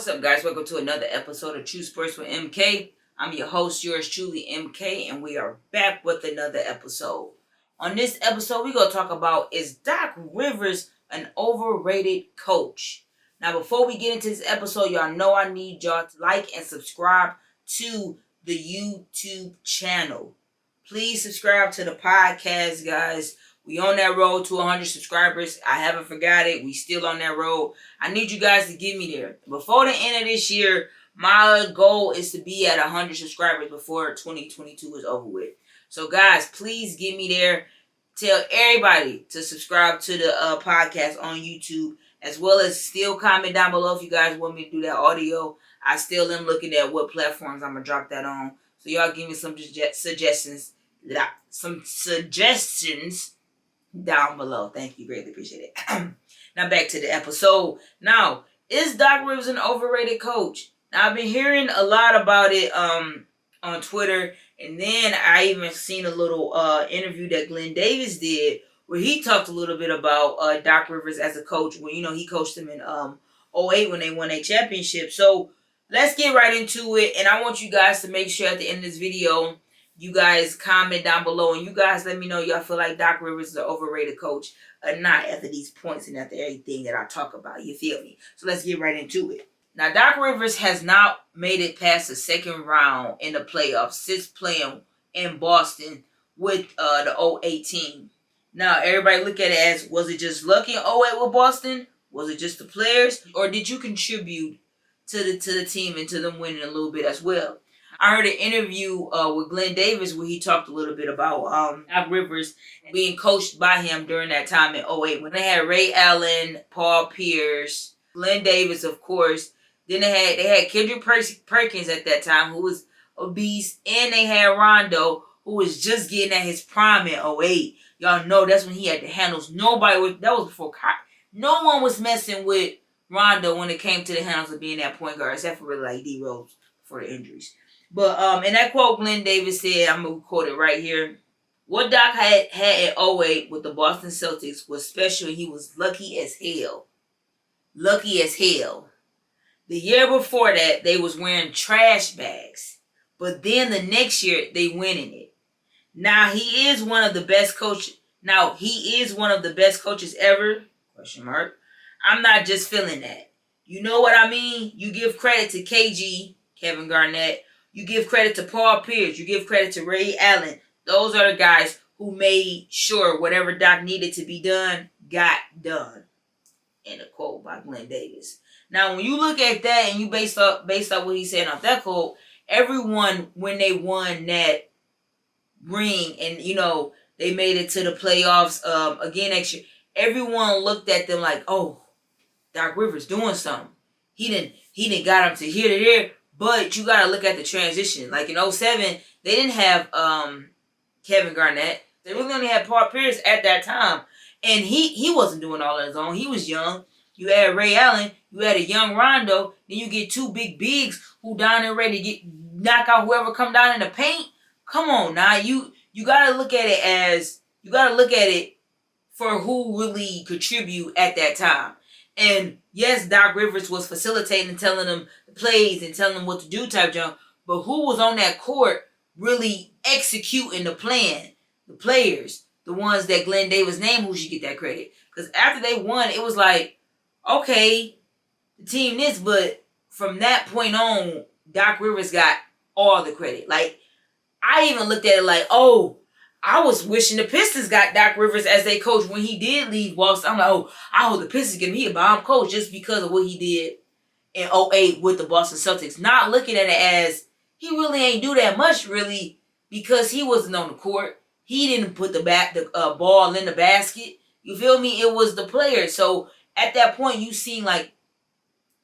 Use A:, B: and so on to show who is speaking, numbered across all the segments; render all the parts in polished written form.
A: What's up, guys? Welcome to another episode of True Sports with MK. I'm your host, yours truly, MK, and we are back with another episode. On this episode, we're going to talk about, is Doc Rivers an overrated coach? Now, before we get into this episode, y'all know I need y'all to like and subscribe to the YouTube channel. Please subscribe to the podcast, guys. We on that road to 100 subscribers. I haven't forgot it. We still on that road. I need you guys to get me there. Before the end of this year, my goal is to be at 100 subscribers before 2022 is over with. So, guys, please get me there. Tell everybody to subscribe to the podcast on YouTube, as well as still comment down below if you guys want me to do that audio. I still am looking at what platforms I'm going to drop that on. So, y'all give me some suggestions. Down below. Thank you. Greatly appreciate it. Now back to the episode. Now, is Doc Rivers an overrated coach? Now, I've been hearing a lot about it on Twitter, and then I even seen a little interview that Glenn Davis did where he talked a little bit about Doc Rivers as a coach when, he coached them in 2008 when they won a championship. So let's get right into it, and I want you guys to make sure at the end of this video you guys comment down below, and you guys let me know y'all feel like Doc Rivers is an overrated coach or not after these points and after everything that I talk about. You feel me? So let's get right into it. Now, Doc Rivers has not made it past the second round in the playoffs since playing in Boston with the 2008 team. Now, everybody look at it as, was it just lucky in 2008 with Boston? Was it just the players? Or did you contribute to the team and to them winning a little bit as well? I heard an interview with Glenn Davis where he talked a little bit about Doc Rivers being coached by him during that time in 2008 when they had Ray Allen, Paul Pierce, Glenn Davis, of course. Then they had Kendrick Perkins at that time, who was a beast, and they had Rondo, who was just getting at his prime in 2008. Y'all know that's when he had the handles. That was before no one was messing with Rondo when it came to the handles of being that point guard, except for really like D Rose for the injuries. But in that quote Glenn Davis said, I'm going to quote it right here. What Doc had in 2008 with the Boston Celtics was special. He was lucky as hell. Lucky as hell. The year before that, they was wearing trash bags. But then the next year, they winning it. Now, he is one of the best coaches. Ever. Question mark. I'm not just feeling that. You know what I mean? You give credit to KG, Kevin Garnett. You give credit to Paul Pierce. You give credit to Ray Allen. Those are the guys who made sure whatever Doc needed to be done, got done. In a quote by Glenn Davis. Now, when you look at that and you based off what he said off that quote, everyone, when they won that ring and, they made it to the playoffs again next year, everyone looked at them like, oh, Doc Rivers doing something. He didn't got him to here to there. But you got to look at the transition. Like in 2007, they didn't have Kevin Garnett. They really only had Paul Pierce at that time. And he wasn't doing all on his own. He was young. You had Ray Allen. You had a young Rondo. Then you get two big bigs who down there ready to knock out whoever come down in the paint. Come on now. You got to look at it for who really contribute at that time. And yes, Doc Rivers was facilitating and telling them the plays and telling them what to do type jump. But who was on that court really executing the plan? The players. The ones that Glenn Davis named, who should get that credit. Because after they won, it was like, okay, the team this. But from that point on, Doc Rivers got all the credit. Like, I even looked at it like, oh, I was wishing the Pistons got Doc Rivers as their coach when he did leave Boston. I'm like, oh, I hope the Pistons give me a bomb coach just because of what he did in 2008 with the Boston Celtics. Not looking at it as he really ain't do that much, really, because he wasn't on the court. He didn't put the ball in the basket. You feel me? It was the players. So at that point, you seen like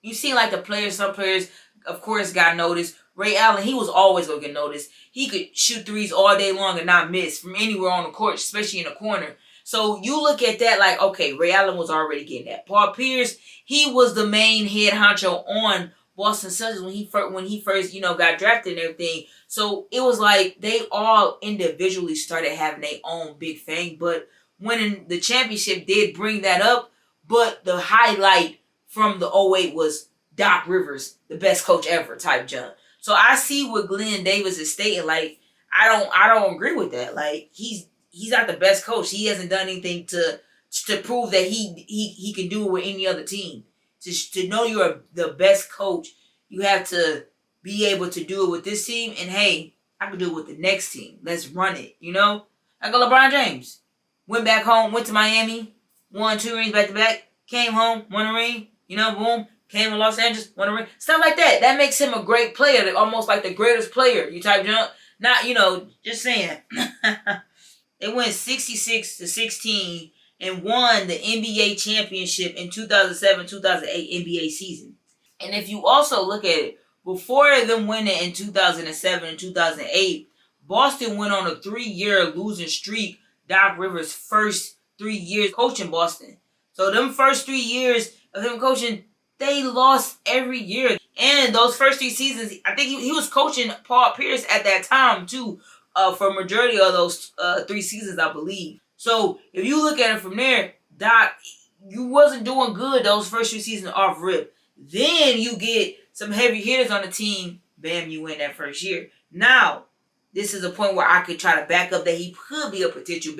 A: the players. Some players, of course, got noticed. Ray Allen, he was always going to get noticed. He could shoot threes all day long and not miss from anywhere on the court, especially in the corner. So you look at that like, okay, Ray Allen was already getting that. Paul Pierce, he was the main head honcho on Boston Celtics when he first got drafted and everything. So it was like they all individually started having their own big thing. But winning the championship did bring that up. But the highlight from the 2008 was Doc Rivers, the best coach ever type jump. So I see what Glenn Davis is stating. Like, I don't agree with that. Like, he's not the best coach. He hasn't done anything to prove that he can do it with any other team. To know you're the best coach, you have to be able to do it with this team. And hey, I can do it with the next team. Let's run it. Like a LeBron James went back home, went to Miami, won 2 rings back to back, came home, won a ring. Boom. Came to Los Angeles, won a ring. Stuff like that. That makes him a great player. Almost like the greatest player. You type jump. Not, just saying. They went 66-16 and won the NBA championship in 2007-2008 NBA season. And if you also look at it, before them winning in 2007 and 2008, Boston went on a 3-year losing streak. Doc Rivers' first 3 years coaching Boston. So them first 3 years of him coaching, they lost every year. And those first 3 seasons, I think he was coaching Paul Pierce at that time too, for majority of those 3 seasons, I believe. So if you look at it from there, Doc, you wasn't doing good those first 3 seasons off rip. Then you get some heavy hitters on the team. Bam, you win that first year. Now, this is a point where I could try to back up that he could be a potential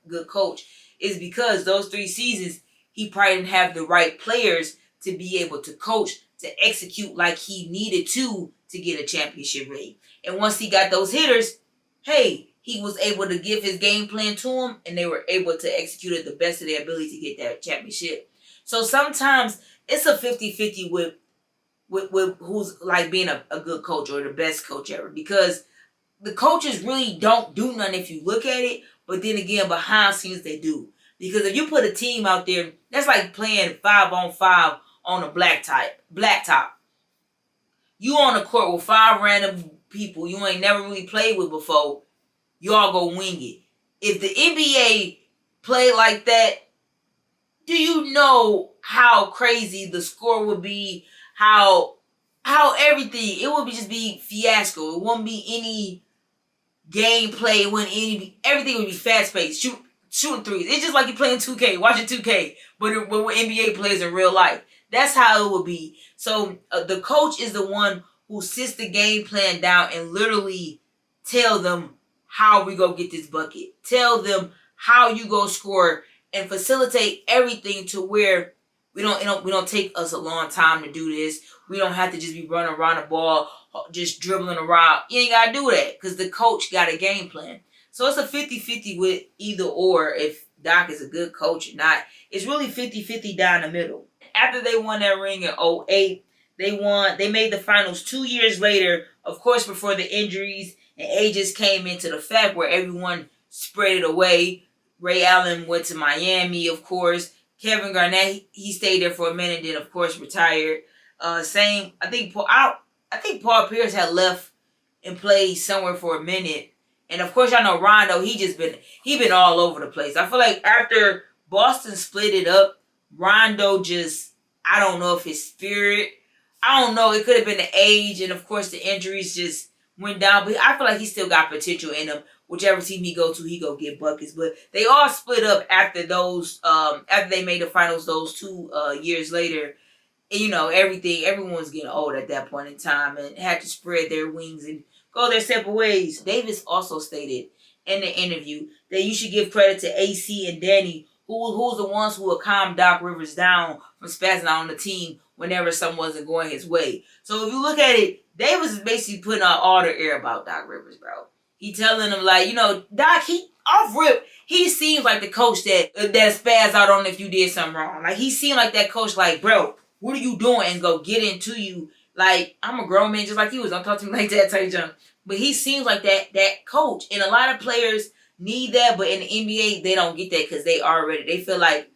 A: good coach. Is because those 3 seasons, he probably didn't have the right players to be able to coach, to execute like he needed to get a championship ring. And once he got those hitters, hey, he was able to give his game plan to them, and they were able to execute it the best of their ability to get that championship. So sometimes it's a 50-50 with who's like being a good coach or the best coach ever, because the coaches really don't do nothing if you look at it, but then again, behind scenes they do. Because if you put a team out there, that's like playing 5-on-5 on a blacktop. You on the court with 5 random people you ain't never really played with before, you all go wing it. If the NBA played like that, do you know how crazy the score would be? How everything, it would just be fiasco. It wouldn't be any gameplay. It wouldn't everything would be fast paced. Shooting threes. It's just like you're playing 2K, watching 2K, but with NBA players in real life. That's how it would be. So the coach is the one who sits the game plan down and literally tell them how we go get this bucket. Tell them how you go score and facilitate everything to where we don't take us a long time to do this. We don't have to just be running around the ball, just dribbling around. You ain't got to do that because the coach got a game plan. So it's a 50-50 with either or if Doc is a good coach or not. It's really 50-50 down the middle. After they won that ring in 2008, they made the finals 2 years later, of course, before the injuries and ages came into the fact where everyone spread it away. Ray Allen went to Miami, of course. Kevin Garnett, he stayed there for a minute, then of course retired. I think Paul Pierce had left and played somewhere for a minute. And of course, y'all know Rondo, he been all over the place. I feel like after Boston split it up, Rondo I don't know if his spirit, I don't know, it could have been the age, and of course the injuries just went down. But I feel like he still got potential in him. Whichever team he go to, he go get buckets. But they all split up after after they made the finals those 2 years later. And, everyone was getting old at that point in time and had to spread their wings and go their separate ways. Davis also stated in the interview that you should give credit to AC and Danny, who's the ones who would calm Doc Rivers down from spazzing out on the team whenever something wasn't going his way. So if you look at it, Davis is basically putting out all the air about Doc Rivers, bro. He telling him like, Doc, he off rip, he seems like the coach that spaz out on if you did something wrong. Like he seemed like that coach, like, bro, what are you doing? And go get into you. Like, I'm a grown man just like you was. Don't talk to me like that type junk. But he seems like that coach. And a lot of players need that, but in the NBA, they don't get that because they feel like,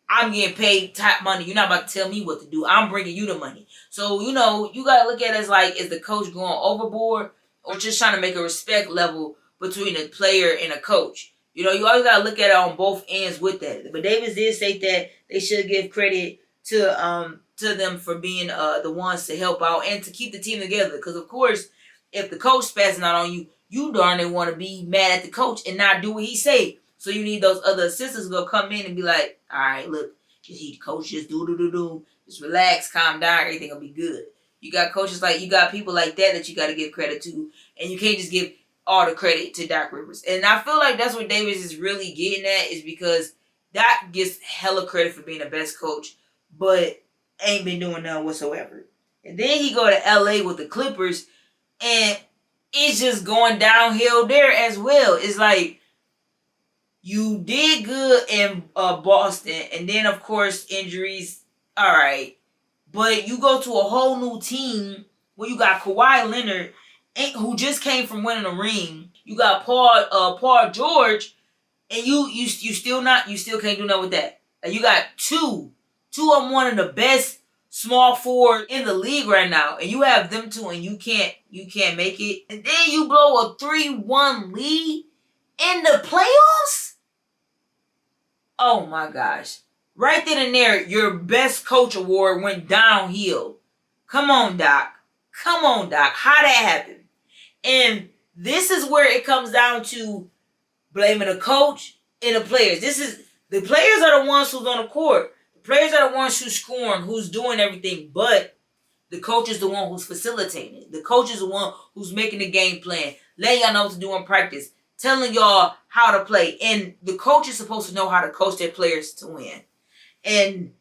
A: I'm getting paid top money. You're not about to tell me what to do. I'm bringing you the money. So, you got to look at it as like, is the coach going overboard or just trying to make a respect level between a player and a coach? You always got to look at it on both ends with that. But Davis did say that they should give credit to them for being the ones to help out and to keep the team together. Because, of course, if the coach spazzing out on you, you darn it want to be mad at the coach and not do what he say. So you need those other assistants to go come in and be like, all right, look, He coach just do. Just relax, calm down, everything will be good. You got coaches like, you got people like that you got to give credit to, and you can't just give all the credit to Doc Rivers. And I feel like that's what Davis is really getting at, is because Doc gets hella credit for being the best coach, but ain't been doing none whatsoever. And then he go to LA with the Clippers, and it's just going downhill there as well. It's like, you did good in Boston, and then of course injuries. All right, but you go to a whole new team where you got Kawhi Leonard, who just came from winning a ring. You got Paul George, and you still can't do nothing with that. And you got two of one of the best small forward in the league right now, and you have them two, and you can't make it. And then you blow a 3-1 lead in the playoffs. Oh my gosh! Right then and there, your best coach award went downhill. Come on, Doc. How that happened? And this is where it comes down to blaming the coach and the players. The players are the ones who's on the court. The players are the ones who's scoring, who's doing everything. But the coach is the one who's facilitating it. The coach is the one who's making the game plan, letting y'all know what to do in practice, telling y'all how to play. And the coach is supposed to know how to coach their players to win. And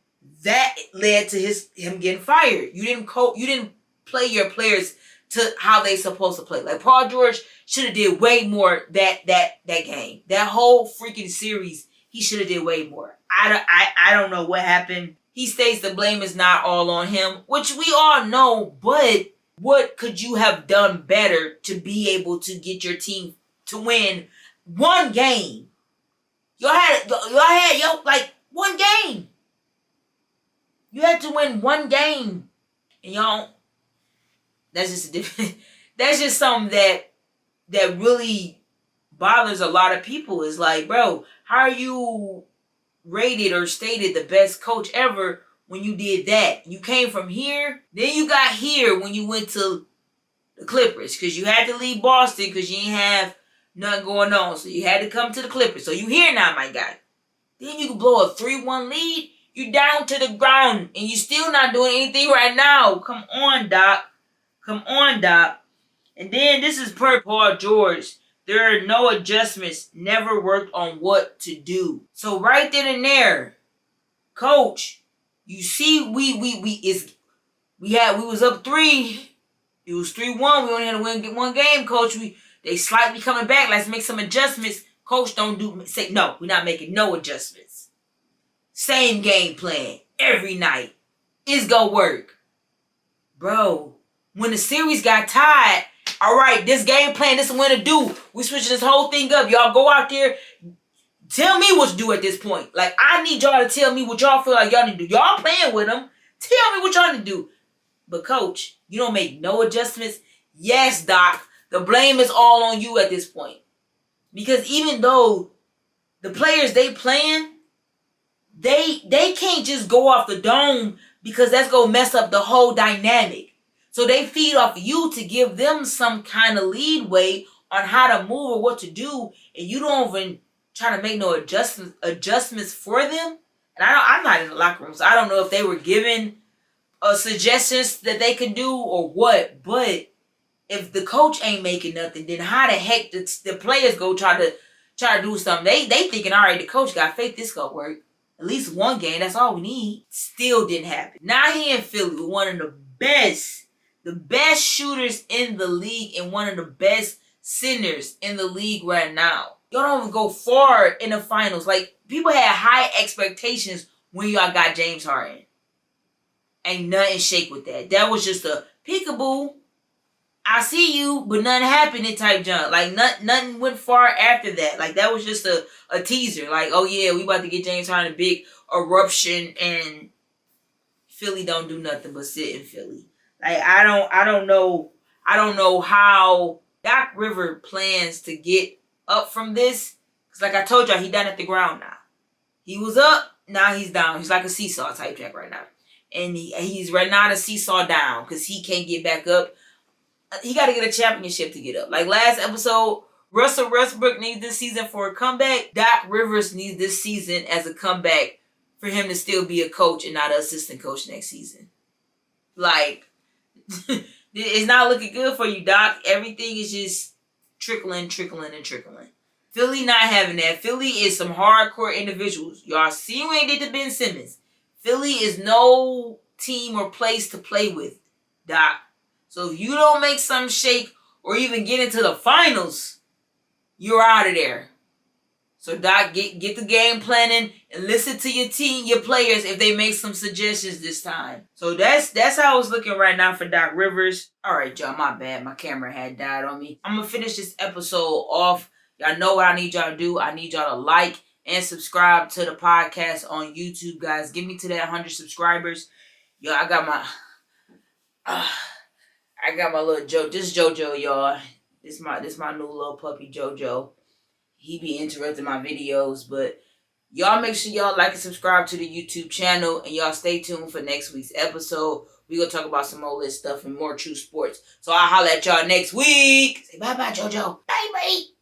A: that led to him getting fired. You didn't play your players to how they supposed to play. Like, Paul George should have did way more that game. That whole freaking series, he should have did way more. I don't know what happened. He states the blame is not all on him, which we all know, but what could you have done better to be able to get your team to win one game? Y'all had like one game. You had to win one game. And y'all, that's just something that really bothers a lot of people. Is like, bro, how are you rated or stated the best coach ever when you did that? You came from here, then you got here when you went to the Clippers, because you had to leave Boston because you didn't have nothing going on, so you had to come to the Clippers. So you here now, my guy. Then you can blow a 3-1 lead. You down to the ground, and you still not doing anything right now. Come on, Doc. And then this is per Paul George. There are no adjustments. Never worked on what to do. So right then and there, coach, you see, we was up 3. It was 3-1. We only had to win one game, coach. They slightly coming back. Let's make some adjustments. Coach, say no. We're not making no adjustments. Same game plan every night. It's gonna work, bro. When the series got tied, all right, this game plan, this is what to do. We switching this whole thing up. Y'all go out there. Tell me what to do at this point. Like, I need y'all to tell me what y'all feel like y'all need to do. Y'all playing with them. Tell me what y'all need to do. But, coach, you don't make no adjustments. Yes, Doc, the blame is all on you at this point. Because even though the players they playing, they can't just go off the dome, because that's going to mess up the whole dynamic. So they feed off you to give them some kind of leadway on how to move or what to do, and you don't even try to make no adjustments for them. And I'm not in the locker room, so I don't know if they were given suggestions that they could do or what. But if the coach ain't making nothing, then how the heck the players go try to do something? They thinking, all right, the coach got faith, this gonna work. At least one game, that's all we need. Still didn't happen. Now he in Philly with one of the best shooters in the league and one of the best centers in the league right now. Y'all don't even go far in the finals. Like, people had high expectations when y'all got James Harden. Ain't nothing shake with that. That was just a peekaboo. I see you, but nothing happened in type jump. Like, nothing went far after that. Like, that was just a teaser. Like, oh yeah, we about to get James Harden a big eruption, and Philly don't do nothing but sit in Philly. Like, I don't know how Doc Rivers plans to get up from this. Because like I told y'all, he down at the ground now. He was up, now he's down. He's like a seesaw type jack right now. And he's right now the seesaw down because he can't get back up. He got to get a championship to get up. Like last episode, Russell Westbrook needs this season for a comeback. Doc Rivers needs this season as a comeback for him to still be a coach and not an assistant coach next season. Like, it's not looking good for you, Doc. Everything is just trickling. Philly not having that. Philly is some hardcore individuals. Y'all see what they did to Ben Simmons. Philly is no team or place to play with, Doc. So if you don't make some shake or even get into the finals, you're out of there. So Doc, get the game planning and listen to your team, your players, if they make some suggestions this time. So that's how it's looking right now for Doc Rivers. All right, y'all, my bad. My camera had died on me. I'm going to finish this episode off. Y'all know what I need y'all to do. I need y'all to like and subscribe to the podcast on YouTube, guys. Get me to that 100 subscribers. Yo, I got my little Joe. This is JoJo, y'all. This my new little puppy, JoJo. He be interrupting my videos, but y'all make sure y'all like and subscribe to the YouTube channel, and y'all stay tuned for next week's episode. We gonna talk about some more lit stuff and more true sports. So I'll holler at y'all next week. Say bye-bye, JoJo. Bye-bye.